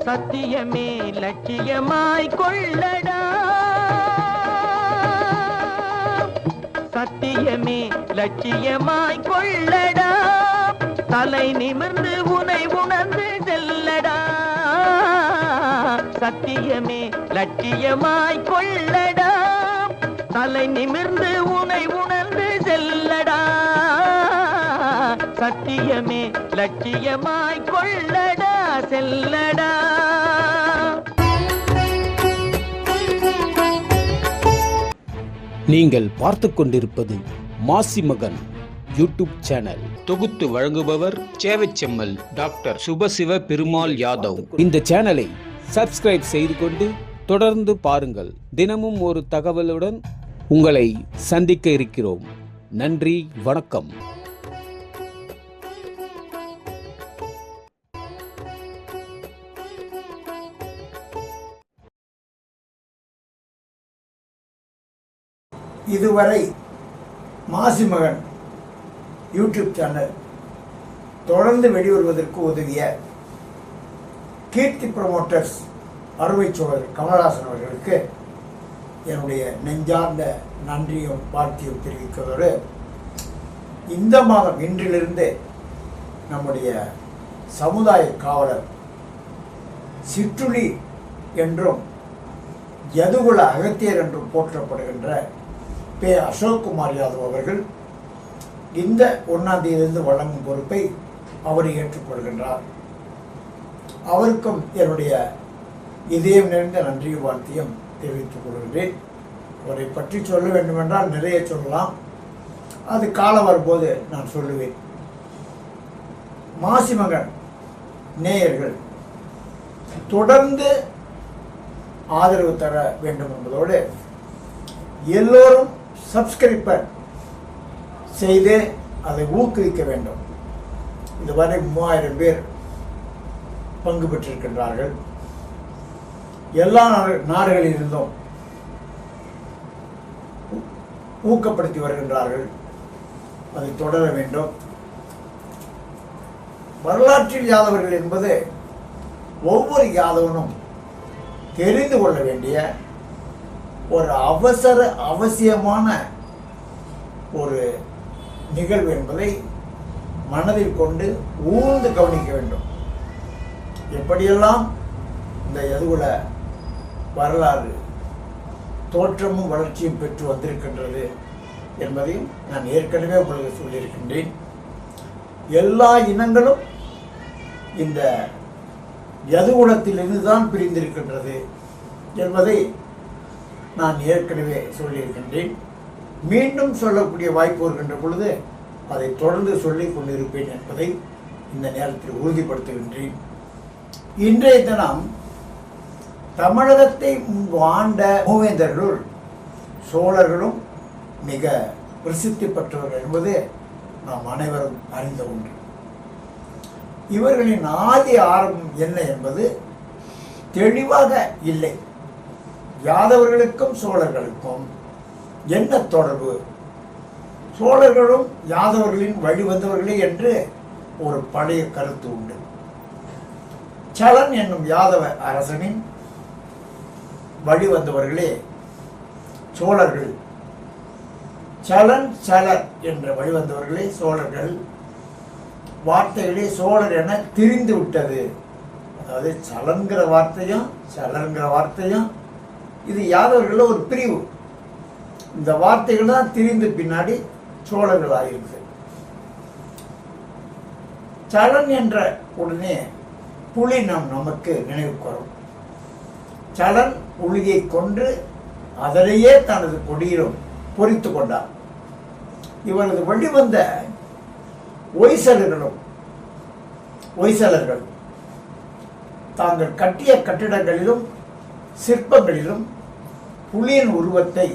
சத்தியமே லட்சியமாய் கொள்ளடா, சத்தியமே லட்சியமாய் கொள்ளடா, தலை நிமிர்ந்து உனை உணர்ந்து செல்லடா, சத்தியமே லட்சியமாய் கொள்ளடா, தலை நிமிர்ந்து உனை உணர்ந்து செல்லடா, சத்தியமே லட்சியமாய் கொள்ளடா செல்லடா. நீங்கள் பார்த்து கொண்டிருப்பது மாசிமகன் யூடியூப் சேனல். தொகுத்து வழங்குபவர் சேவச்செம்மல் டாக்டர் சுபசிவ பெருமாள் யாதவ். இந்த சேனலை சப்ஸ்கிரைப் செய்து கொண்டு தொடர்ந்து பாருங்கள். தினமும் ஒரு தகவலுடன் உங்களை சந்திக்க இருக்கிறோம். நன்றி, வணக்கம். இதுவரை மாசிமகன் யூடியூப் சேனல் தொடர்ந்து வெளிவருவதற்கு உதவிய கீர்த்தி ப்ரமோட்டர்ஸ் அறுவை சோழர் கமலஹாசன் அவர்களுக்கு என்னுடைய நெஞ்சார்ந்த நன்றியும் வாழ்த்தையும் தெரிவிப்பதோடு, இந்த மாதம் இன்றிலிருந்து நம்முடைய சமுதாய காவலர் சிற்றுளி என்றும் யதுகுல அகத்தியர் என்றும் போற்றப்படுகின்ற பே. அசோக்குமார் யாதவ் அவர்கள் இந்த 1ஆம் தேதியிலிருந்து வழங்கும் பொறுப்பை அவர் ஏற்றுக்கொள்கின்றார். அவருக்கும் என்னுடைய இதயம் நிறைந்த நன்றியும் வாழ்த்தையும் தெரிவித்துக் கொள்கின்றேன். அவரை பற்றி சொல்ல வேண்டுமென்றால் நிறைய சொல்லலாம், அது காலம் வரும்போது நான் சொல்லுவேன். மாசிமகன் நேயர்கள் தொடர்ந்து ஆதரவு தர வேண்டும் என்பதோடு, எல்லோரும் சப்ஸ்கிரைபர் செய்து அதை ஊக்குவிக்க வேண்டும். இதுவரை 3000 பேர் பங்கு பெற்றிருக்கின்றார்கள். எல்லா நாடுகளிலிருந்தும் ஊக்கப்படுத்தி வருகின்றார்கள். அதை தொடர வேண்டும். வரலாற்றில் யாதவர்கள் என்பது ஒவ்வொரு யாதவனும் தெரிந்து கொள்ள வேண்டிய ஒரு அவசியமான ஒரு நிகழ்வு என்பதை மனதில் கொண்டு ஊர்ந்து கவனிக்க வேண்டும். எப்படியெல்லாம் இந்த யதுகுல வரலாறு தோற்றமும் வளர்ச்சியும் பெற்று வந்திருக்கின்றது என்பதையும் நான் ஏற்கனவே உங்களுக்கு சொல்லியிருக்கின்றேன். எல்லா இனங்களும் இந்த யதுகுலத்திலிருந்து தான் பிரிந்திருக்கின்றது என்பதை நான் ஏற்கனவே சொல்லியிருக்கின்றேன். மீண்டும் சொல்லக்கூடிய வாய்ப்பு வருகின்ற பொழுது அதை தொடர்ந்து சொல்லிக் கொண்டிருப்பேன் என்பதை இந்த நேரத்தில் உறுதிப்படுத்துகின்றேன். இன்றைய தினம் தமிழகத்தை ஆண்ட மூவேந்தர்களுள் சோழர்களும் மிக பிரசித்தி பெற்றவர்கள் என்பது நாம் அனைவரும் அறிந்த ஒன்று. இவர்களின் ஆதி ஆரம்பம் என்ன என்பது தெளிவாக இல்லை. யாதவர்களுக்கும் சோழர்களுக்கும் என்ன தொடர்பு? சோழர்களும் யாதவர்களின் வழிவந்தவர்களே என்று ஒரு பழைய கருத்து உண்டு. சலன் என்னும் யாதவ அரசனின் வழிவந்தவர்களே சோழர்கள். சலன் சலர் என்ற வழிவந்தவர்களே சோழர்கள். வார்த்தைகளே சோழர் என திரிந்து விட்டது. அதாவது சலன்கிற வார்த்தையும் சலன்கிற வார்த்தையும் இது யாதவர்கள் ஒரு பிரிவு. இந்த வார்த்தைகள் தான் திரிந்து பின்னாடி சோழர்கள் ஆகிருக்கு. சலன் என்ற உடனே புலி நமக்கு நினைவுக்கு வரும். சலன் புலியை கொன்று அதனையே தனது கொடியிலும் பொறித்து கொண்டார். இவரது வழிவந்த ஒய்சலர்கள் தாங்கள் கட்டிய கட்டிடங்களிலும் சிற்பங்களிலும் புலியின் உருவத்தை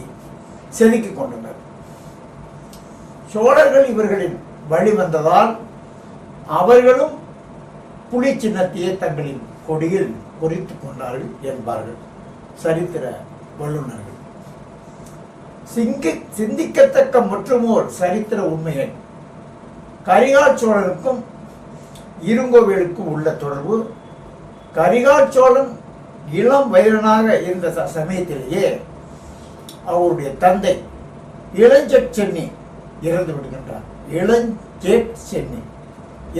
செதுக்கிக் கொண்டனர். சோழர்கள் இவர்களின் வழிவந்ததால் அவர்களும் புலி சின்னத்தையே தங்களின் கொடியில் பொறித்துக் கொண்டார்கள் என்பார்கள் சரித்திர வல்லுநர்கள். சிந்திக்கத்தக்க மற்றுமோர் சரித்திர உண்மையை கரிகால் சோழனுக்கும் இருங்கோவேலுக்கும் உள்ள தொடர்பு கரிகால் சோழன் இளம் வயதனாக இருந்த சமயத்திலேயே அவருடைய தந்தை இளஞ்செட் சென்னி இறந்து விடுகின்றார். இளஞ்சேட் சென்னி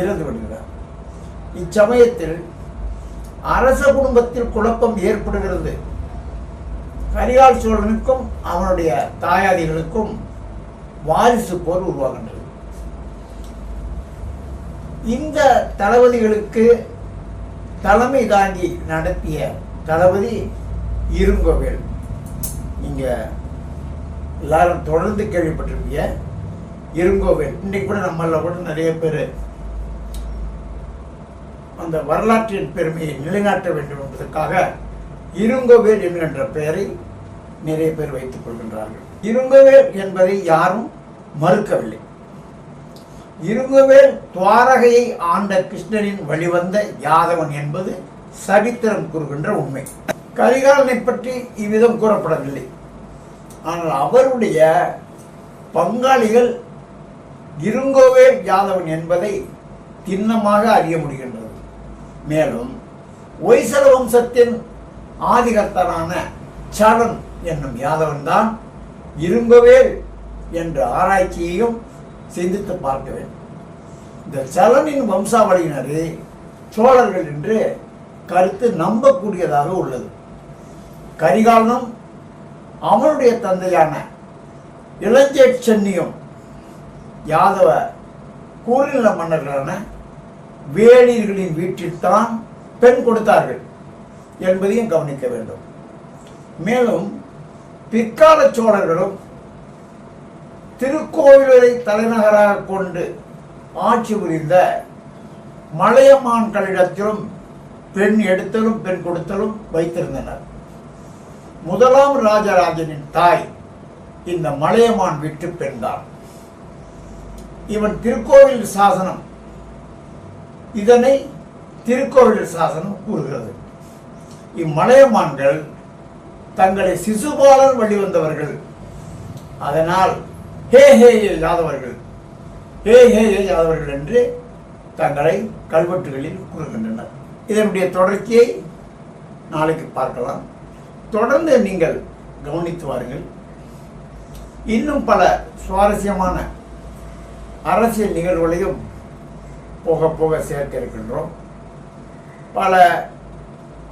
இறந்து விடுகிறார். இச்சமயத்தில் அரச குடும்பத்தில் குழப்பம் ஏற்படுகிறது. கரிகால் சோழனுக்கும் அவனுடைய தாயாதிகளுக்கும் வாரிசு போர் உருவாகின்றது. இந்த தளபதிகளுக்கு தலைமை தாங்கி நடத்திய தளபதி இருங்கோவேல். நீங்க எல்லாரும் தொடர்ந்து கேள்விப்பட்டிருப்பீங்க இருங்கோவேல். இன்னைக்கு கூட நம்மள கூட நிறைய பேர் அந்த வரலாற்றின் பெருமையை நிலைநாட்ட வேண்டும் என்பதற்காக இருங்கோவேல் என்கின்ற பெயரை நிறைய பேர் வைத்துக் கொள்கின்றார்கள். இருங்கோவேல் என்பதை யாரும் மறுக்கவில்லை. இருங்கோவேல் துவாரகையை ஆண்ட கிருஷ்ணனின் வழிவந்த யாதவன் என்பது சரித்திரம் கூறுகின்ற உண்மை. கரிகாலனை பற்றி இவ்விதம் கூறப்படவில்லை. ஆனால் அவருடைய பங்காளிகள் இருங்கோவேல் யாதவன் என்பதை திண்ணமாக அறிய முடிகின்றது. மேலும் ஒய்சல வம்சத்தின் ஆதிகர்த்தனான சலன் என்னும் யாதவன் தான் இருங்கோவேல் என்ற ஆராய்ச்சியையும் சிந்தித்து பார்க்க வேண்டும். இந்த சலனின் வம்சாவளியினரே சோழர்கள் என்று கருத்து நம்பக்கூடியதாக உள்ளது. கரிகாலனும் அவனுடைய தந்தையான இளஞ்சேட் சென்னியும் யாதவ கூறிநில மன்னர்களான வேளிர்களின் வீட்டில்தான் பெண் கொடுத்தார்கள் என்பதையும் கவனிக்க வேண்டும். மேலும் பிற்கால சோழர்களும் திருக்கோவிலூரை தலைநகராக கொண்டு ஆட்சி புரிந்த மலையமான்களிடத்திலும் பெண் எடுத்தலும் பெண் கொடுத்தலும் வைத்திருந்தனர். முதலாம் ராஜராஜனின் தாய் இந்த மலையமான் வீட்டு பெண்தான். இவன் திருக்கோவில் சாசனம் இதனை திருக்கோவில் சாசனம் கூறுகிறது. இம்மலையமான்கள் தங்களை சிசுபாலன் வழிவந்தவர்கள், அதனால் ஹே ஹே யாதவர்கள், ஹே ஹே யாதவர்கள் என்று தங்களை கல்வெட்டுகளில் கூறுகின்றனர். இதனுடைய தொடர்ச்சியை நாளைக்கு பார்க்கலாம். தொடர்ந்து நீங்கள் கவனித்து வாருங்கள். இன்னும் பல சுவாரஸ்யமான அரசியல் நிகழ்வுகளையும் போக போக சேர்க்க இருக்கின்றோம். பல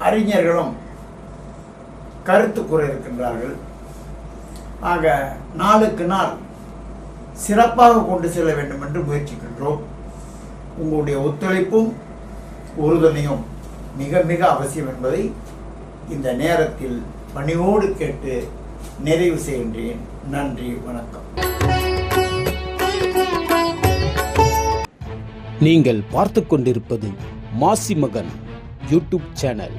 அறிஞர்களும் கருத்து கூற இருக்கின்றார்கள். ஆக நாளுக்கு நாள் சிறப்பாக கொண்டு செல்ல வேண்டும் என்று முயற்சிக்கின்றோம். உங்களுடைய ஒத்துழைப்பும் உறுதுணையும் மிக மிக அவசியம் என்பதை இந்த நேரத்தில் பணிவோடு கேட்டு நிறைவு செய்கின்றேன். நன்றி, வணக்கம். நீங்கள் பார்த்து கொண்டிருப்பது மாசி மகன் யூடியூப் சேனல்.